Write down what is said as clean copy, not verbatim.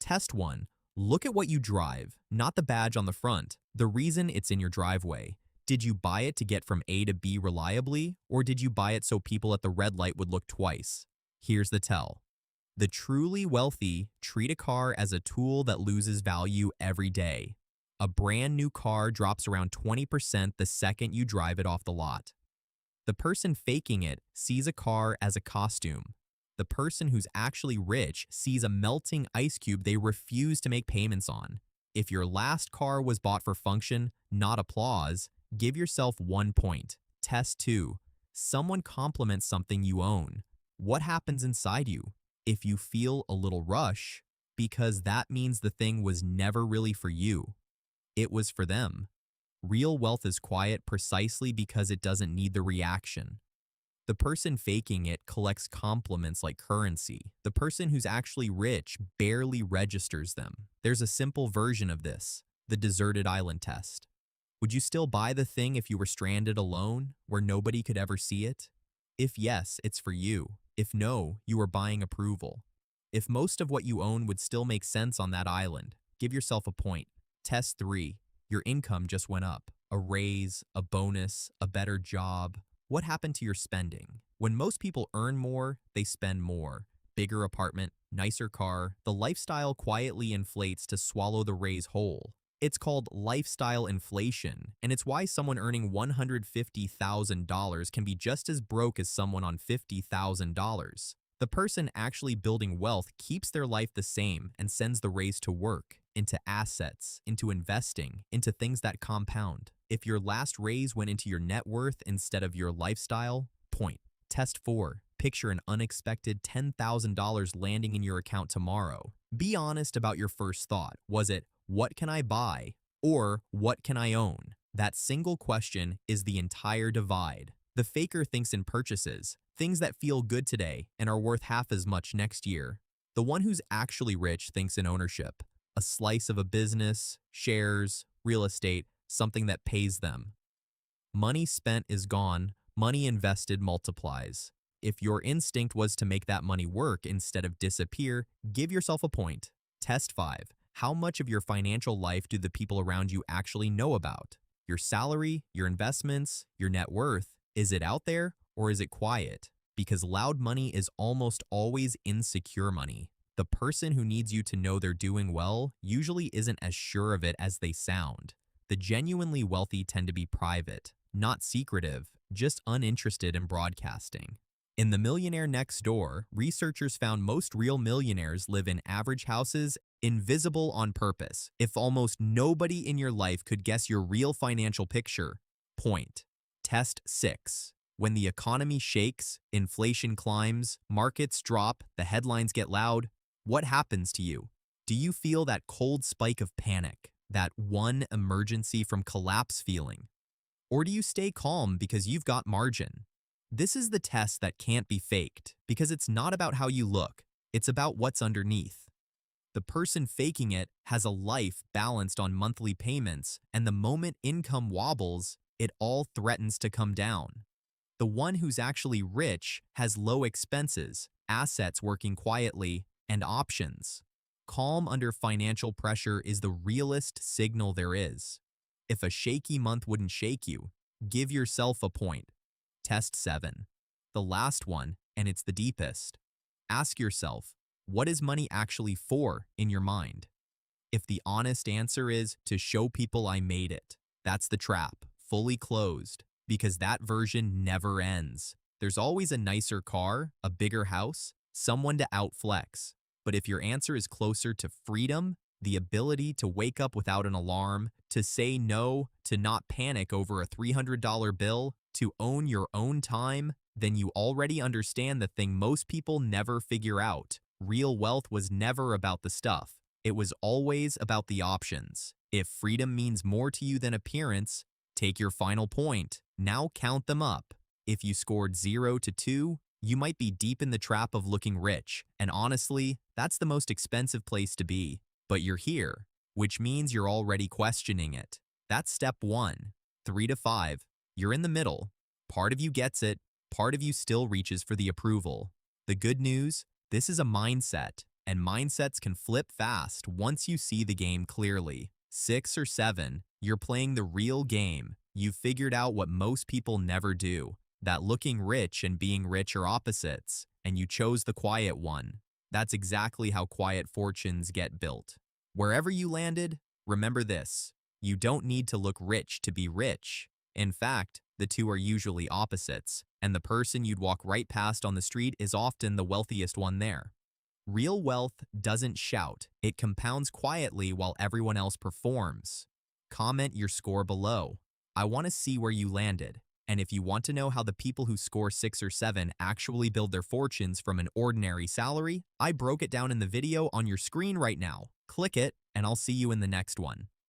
Test 1. Look at what you drive, not the badge on the front, the reason it's in your driveway. Did you buy it to get from A to B reliably, or did you buy it so people at the red light would look twice? Here's the tell. The truly wealthy treat a car as a tool that loses value every day. A brand new car drops around 20% the second you drive it off the lot. The person faking it sees a car as a costume. The person who's actually rich sees a melting ice cube they refuse to make payments on. If your last car was bought for function, not applause, give yourself 1 point. Test 2. Someone compliments something you own. What happens inside you? If you feel a little rush, because that means the thing was never really for you. It was for them. Real wealth is quiet precisely because it doesn't need the reaction. The person faking it collects compliments like currency. The person who's actually rich barely registers them. There's a simple version of this, the deserted island test. Would you still buy the thing if you were stranded alone, where nobody could ever see it? If yes, it's for you. If no, you are buying approval. If most of what you own would still make sense on that island, give yourself a point. Test 3. Your income just went up. A raise, a bonus, a better job. What happened to your spending? When most people earn more, they spend more. Bigger apartment, nicer car, the lifestyle quietly inflates to swallow the raise whole. It's called lifestyle inflation, and it's why someone earning $150,000 can be just as broke as someone on $50,000. The person actually building wealth keeps their life the same and sends the raise to work, into assets, into investing, into things that compound. If your last raise went into your net worth instead of your lifestyle, point. Test 4. Picture an unexpected $10,000 landing in your account tomorrow. Be honest about your first thought. Was it, what can I buy? Or what can I own? That single question is the entire divide. The faker thinks in purchases, things that feel good today and are worth half as much next year. The one who's actually rich thinks in ownership, a slice of a business, shares, real estate, something that pays them. Money spent is gone, money invested multiplies. If your instinct was to make that money work instead of disappear, give yourself a point. Test 5. How much of your financial life do the people around you actually know about? Your salary, your investments, your net worth, is it out there or is it quiet? Because loud money is almost always insecure money. The person who needs you to know they're doing well usually isn't as sure of it as they sound. The genuinely wealthy tend to be private, not secretive, just uninterested in broadcasting. In The Millionaire Next Door, researchers found most real millionaires live in average houses, invisible on purpose. If almost nobody in your life could guess your real financial picture, point. Test 6. When the economy shakes, inflation climbs, markets drop, the headlines get loud, what happens to you? Do you feel that cold spike of panic, that one emergency from collapse feeling? Or do you stay calm because you've got margin? This is the test that can't be faked, because it's not about how you look, it's about what's underneath. The person faking it has a life balanced on monthly payments, and the moment income wobbles, it all threatens to come down. The one who's actually rich has low expenses, assets working quietly, and options. Calm under financial pressure is the realest signal there is. If a shaky month wouldn't shake you, give yourself a point. Test 7. The last one, and it's the deepest. Ask yourself, what is money actually for in your mind? If the honest answer is to show people I made it, that's the trap, fully closed, because that version never ends. There's always a nicer car, a bigger house, someone to outflex. But if your answer is closer to freedom, the ability to wake up without an alarm, to say no, to not panic over a $300 bill, to own your own time, then you already understand the thing most people never figure out. Real wealth was never about the stuff. It was always about the options. If freedom means more to you than appearance, take your final point. Now count them up. If you scored 0 to 2, you might be deep in the trap of looking rich, and honestly, that's the most expensive place to be. But you're here, which means you're already questioning it. That's step 1. 3 to 5. You're in the middle. Part of you gets it, part of you still reaches for the approval. The good news, this is a mindset. and mindsets can flip fast once you see the game clearly. 6 or 7, you're playing the real game. You've figured out what most people never do, that looking rich and being rich are opposites, and you chose the quiet one. That's exactly how quiet fortunes get built. Wherever you landed, remember this: you don't need to look rich to be rich. In fact, the two are usually opposites, and the person you'd walk right past on the street is often the wealthiest one there. Real wealth doesn't shout, it compounds quietly while everyone else performs. Comment your score below. I want to see where you landed. And if you want to know how the people who score 6 or 7 actually build their fortunes from an ordinary salary, I broke it down in the video on your screen right now. Click it, and I'll see you in the next one.